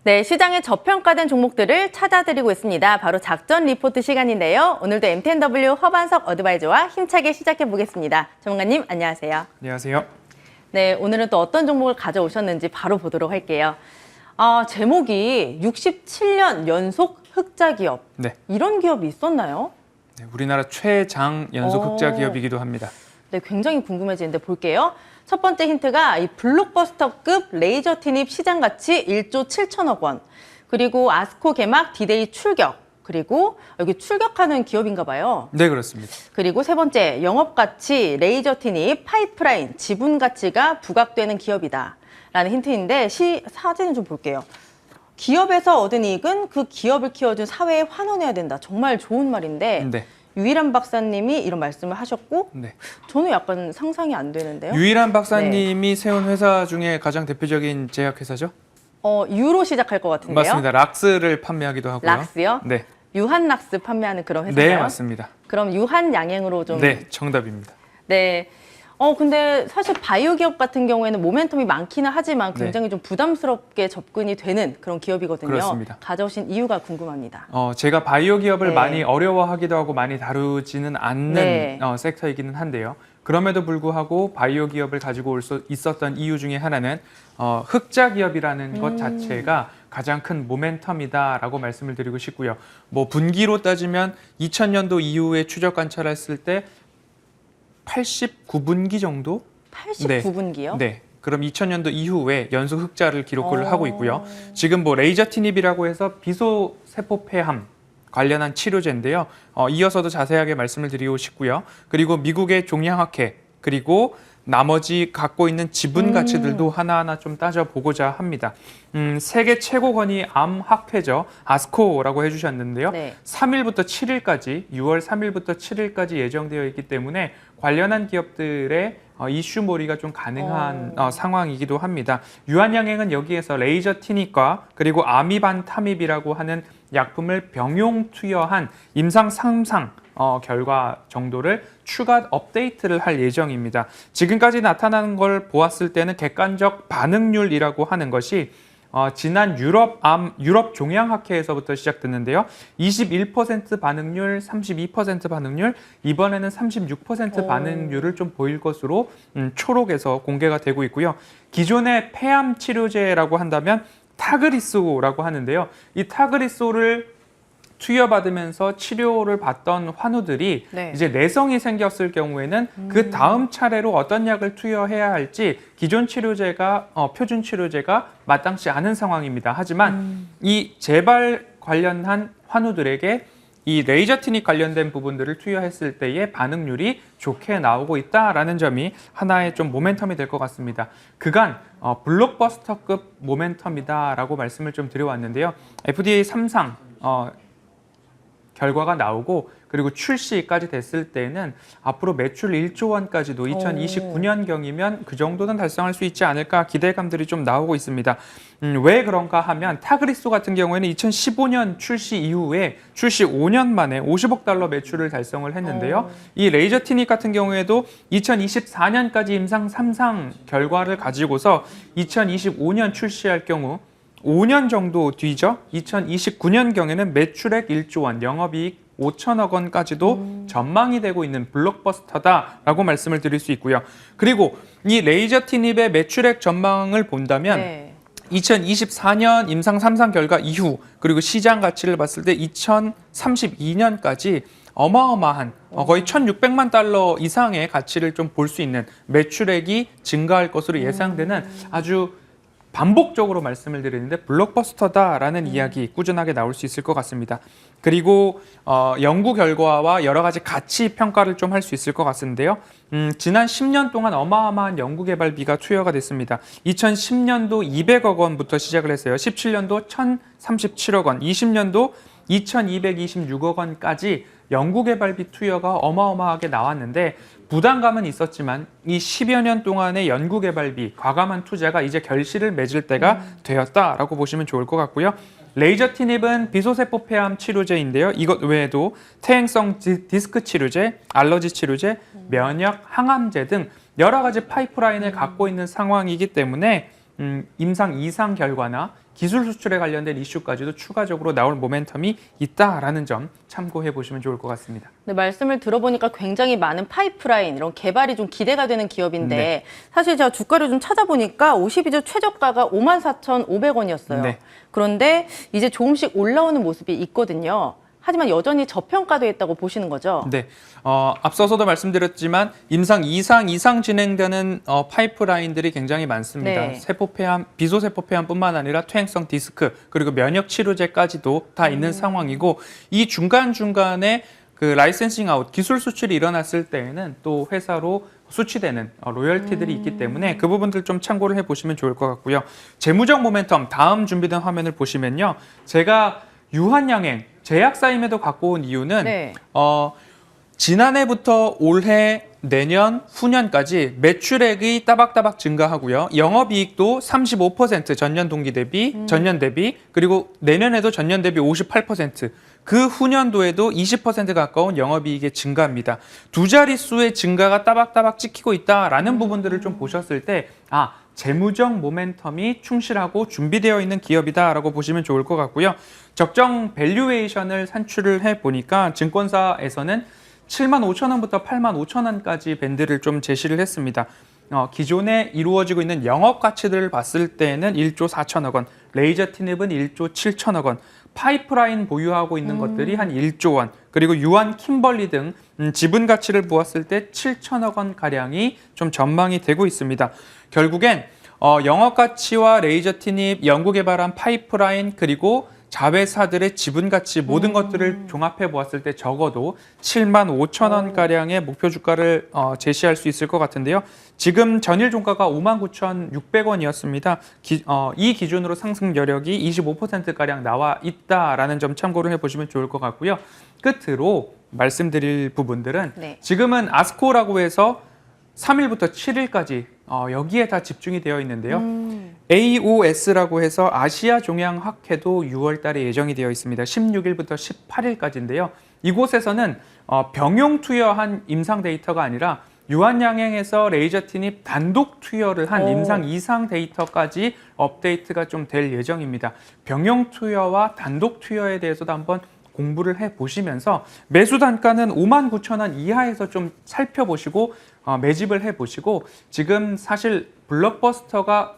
네, 시장의 저평가된 종목들을 찾아드리고 있습니다. 바로 작전 리포트 시간인데요. 오늘도 MTNW 허반석 어드바이저와 힘차게 시작해 보겠습니다. 전문가님, 안녕하세요. 안녕하세요. 네, 오늘은 또 어떤 종목을 가져오셨는지 바로 보도록 할게요. 제목이 67년 연속 흑자 기업. 네. 이런 기업이 있었나요? 네, 우리나라 최장 연속 흑자 기업이기도 합니다. 네, 굉장히 궁금해지는데 볼게요. 첫 번째 힌트가 이 블록버스터급 레이저 티닙 시장 가치 1조 7천억 원. 그리고 아스코 개막 디데이 출격. 그리고 여기 출격하는 기업인가 봐요. 네, 그렇습니다. 그리고 세 번째, 영업 가치 레이저 티닙 파이프라인 지분 가치가 부각되는 기업이다. 라는 힌트인데 사진을 좀 볼게요. 기업에서 얻은 이익은 그 기업을 키워준 사회에 환원해야 된다. 정말 좋은 말인데 네. 유일한 박사님이 이런 말씀을 하셨고 네. 저는 약간 상상이 안 되는데요. 유일한 박사님이 세운 회사 중에 가장 대표적인 제약회사죠? 유로 시작할 것 같은데요. 맞습니다. 락스를 판매하기도 하고요. 락스요? 네. 유한락스 판매하는 그런 회사인가요? 네, 맞습니다. 그럼 유한양행으로 좀. 네, 정답입니다. 네. 근데 사실 바이오 기업 같은 경우에는 모멘텀이 많기는 하지만 굉장히 좀 부담스럽게 접근이 되는 그런 기업이거든요. 그렇습니다. 가져오신 이유가 궁금합니다. 제가 바이오 기업을 네. 많이 어려워하기도 하고 많이 다루지는 않는 네. 섹터이기는 한데요. 그럼에도 불구하고 바이오 기업을 가지고 올 수 있었던 이유 중에 하나는 흑자 기업이라는 것 자체가 가장 큰 모멘텀이다라고 말씀을 드리고 싶고요. 뭐 분기로 따지면 2000년도 이후에 추적 관찰했을 때 89분기 정도? 89분기요? 네. 그럼 2000년도 이후에 연속 흑자를 기록을 하고 있고요. 지금 뭐 레이저 티닙이라고 해서 비소 세포 폐암 관련한 치료제인데요. 이어서도 자세하게 말씀을 드리고 싶고요. 그리고 미국의 종양학회 그리고 나머지 갖고 있는 지분 가치들도 하나하나 좀 따져보고자 합니다. 세계 최고 권위 암 학회죠. 아스코라고 해주셨는데요. 네. 3일부터 7일까지, 6월 3일부터 7일까지 예정되어 있기 때문에 관련한 기업들의 이슈몰이가 좀 가능한 상황이기도 합니다. 유한양행은 여기에서 레이저 티닙과 그리고 아미반타밉이라고 하는 약품을 병용 투여한 임상 3상 결과 정도를 추가 업데이트를 할 예정입니다. 지금까지 나타나는 걸 보았을 때는 객관적 반응률이라고 하는 것이 지난 유럽 종양학회에서부터 시작됐는데요. 21% 반응률, 32% 반응률, 이번에는 36% 반응률을 좀 보일 것으로 초록에서 공개가 되고 있고요. 기존의 폐암 치료제라고 한다면 타그리소라고 하는데요. 이 타그리소를 투여받으면서 치료를 받던 환우들이 이제 내성이 생겼을 경우에는 그 다음 차례로 어떤 약을 투여해야 할지 기존 치료제가 표준 치료제가 마땅치 않은 상황입니다. 하지만 이 재발 관련한 환우들에게 이 레이저 티닙 관련된 부분들을 투여했을 때의 반응률이 좋게 나오고 있다라는 점이 하나의 좀 모멘텀이 될 것 같습니다. 그간 블록버스터급 모멘텀이다라고 말씀을 좀 드려왔는데요. FDA 3상 결과가 나오고 그리고 출시까지 됐을 때는 앞으로 매출 1조 원까지도 2029년경이면 그 정도는 달성할 수 있지 않을까 기대감들이 좀 나오고 있습니다. 왜 그런가 하면 타그리소 같은 경우에는 2015년 출시 이후에 출시 5년 만에 50억 달러 매출을 달성을 했는데요. 이 레이저 티닙 같은 경우에도 2024년까지 임상 3상 결과를 가지고서 2025년 출시할 경우 5년 정도 뒤죠. 2029년경에는 매출액 1조 원, 영업이익 5천억 원까지도 전망이 되고 있는 블록버스터다라고 말씀을 드릴 수 있고요. 그리고 이 레이저 티닙의 매출액 전망을 본다면 2024년 임상 3상 결과 이후 그리고 시장 가치를 봤을 때 2032년까지 어마어마한 거의 1,600만 달러 이상의 가치를 좀 볼 수 있는 매출액이 증가할 것으로 예상되는 아주 반복적으로 말씀을 드리는데 블록버스터다라는 이야기 꾸준하게 나올 수 있을 것 같습니다. 그리고 연구 결과와 여러 가지 가치 평가를 좀 할 수 있을 것 같은데요. 지난 10년 동안 어마어마한 연구 개발비가 투여가 됐습니다. 2010년도 200억 원부터 시작을 했어요. 17년도 1,037억 원, 20년도 2,226억 원까지 연구 개발비 투여가 어마어마하게 나왔는데 부담감은 있었지만 이 10여 년 동안의 연구 개발비, 과감한 투자가 이제 결실을 맺을 때가 되었다라고 보시면 좋을 것 같고요. 레이저 티닙은 비소세포 폐암 치료제인데요. 이것 외에도 퇴행성 디스크 치료제, 알러지 치료제, 면역 항암제 등 여러 가지 파이프라인을 갖고 있는 상황이기 때문에 임상 2상 결과나 기술 수출에 관련된 이슈까지도 추가적으로 나올 모멘텀이 있다라는 점 참고해 보시면 좋을 것 같습니다. 네, 말씀을 들어보니까 굉장히 많은 파이프라인, 이런 개발이 좀 기대가 되는 기업인데 네. 사실 제가 주가를 좀 찾아보니까 52주 최저가가 54,500원이었어요. 네. 그런데 이제 조금씩 올라오는 모습이 있거든요. 하지만 여전히 저평가되어 있다고 보시는 거죠? 네, 앞서서도 말씀드렸지만 임상 2상 이상 진행되는 파이프라인들이 굉장히 많습니다. 네. 세포폐암, 비소세포폐암뿐만 아니라 퇴행성 디스크 그리고 면역 치료제까지도 다 있는 상황이고 이 중간중간에 그 라이센싱 아웃, 기술 수출이 일어났을 때에는 또 회사로 수취되는 로열티들이 있기 때문에 그 부분들 좀 참고를 해보시면 좋을 것 같고요. 재무적 모멘텀 다음 준비된 화면을 보시면요. 제가 유한양행 제약사임에도 갖고 온 이유는 네. 지난해부터 올해 내년 후년까지 매출액이 따박따박 증가하고요. 영업이익도 35% 전년 동기 대비, 전년 대비, 그리고 내년에도 전년 대비 58%, 그 후년도에도 20% 가까운 영업이익의 증가입니다. 두 자릿수의 증가가 따박따박 찍히고 있다라는 부분들을 좀 보셨을 때 재무적 모멘텀이 충실하고 준비되어 있는 기업이다라고 보시면 좋을 것 같고요. 적정 밸류에이션을 산출을 해보니까 증권사에서는 75,000원부터 85,000원까지 밴드를 좀 제시를 했습니다. 기존에 이루어지고 있는 영업 가치들을 봤을 때는 1조 4천억 원, 레이저 티닙은 1조 7천억 원, 파이프라인 보유하고 있는 것들이 한 1조 원, 그리고 유한 킴벌리 등 지분 가치를 보았을 때 7천억 원 가량이 좀 전망이 되고 있습니다. 결국엔 영업 가치와 레이저 티닙, 연구개발한 파이프라인 그리고 자회사들의 지분 가치 모든 것들을 종합해 보았을 때 적어도 7만 5천 원 가량의 목표 주가를 제시할 수 있을 것 같은데요. 지금 전일 종가가 59,600원이었습니다. 이 기준으로 상승 여력이 25% 가량 나와 있다라는 점 참고를 해보시면 좋을 것 같고요. 끝으로 말씀드릴 부분들은 네. 지금은 아스코라고 해서 3일부터 7일까지 여기에 다 집중이 되어 있는데요. AOS라고 해서 아시아 종양학회도 6월 달에 예정이 되어 있습니다. 16일부터 18일까지인데요. 이곳에서는 병용 투여한 임상 데이터가 아니라 유한양행에서 레이저 티닙 단독 투여를 한 임상 2상 데이터까지 업데이트가 좀 될 예정입니다. 병용 투여와 단독 투여에 대해서도 한번 공부를 해보시면서 매수 단가는 59,000원 이하에서 좀 살펴보시고 매집을 해보시고 지금 사실 블록버스터가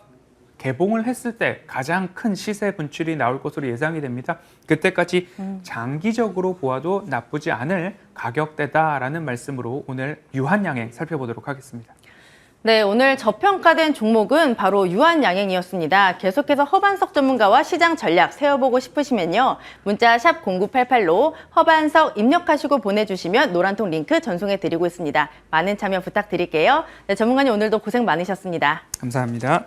개봉을 했을 때 가장 큰 시세 분출이 나올 것으로 예상이 됩니다. 그때까지 장기적으로 보아도 나쁘지 않을 가격대다라는 말씀으로 오늘 유한양행 살펴보도록 하겠습니다. 네, 오늘 저평가된 종목은 바로 유한양행이었습니다. 계속해서 허반석 전문가와 시장 전략 세워보고 싶으시면요. 문자 샵 0988로 허반석 입력하시고 보내주시면 노란통 링크 전송해드리고 있습니다. 많은 참여 부탁드릴게요. 네, 전문가님 오늘도 고생 많으셨습니다. 감사합니다.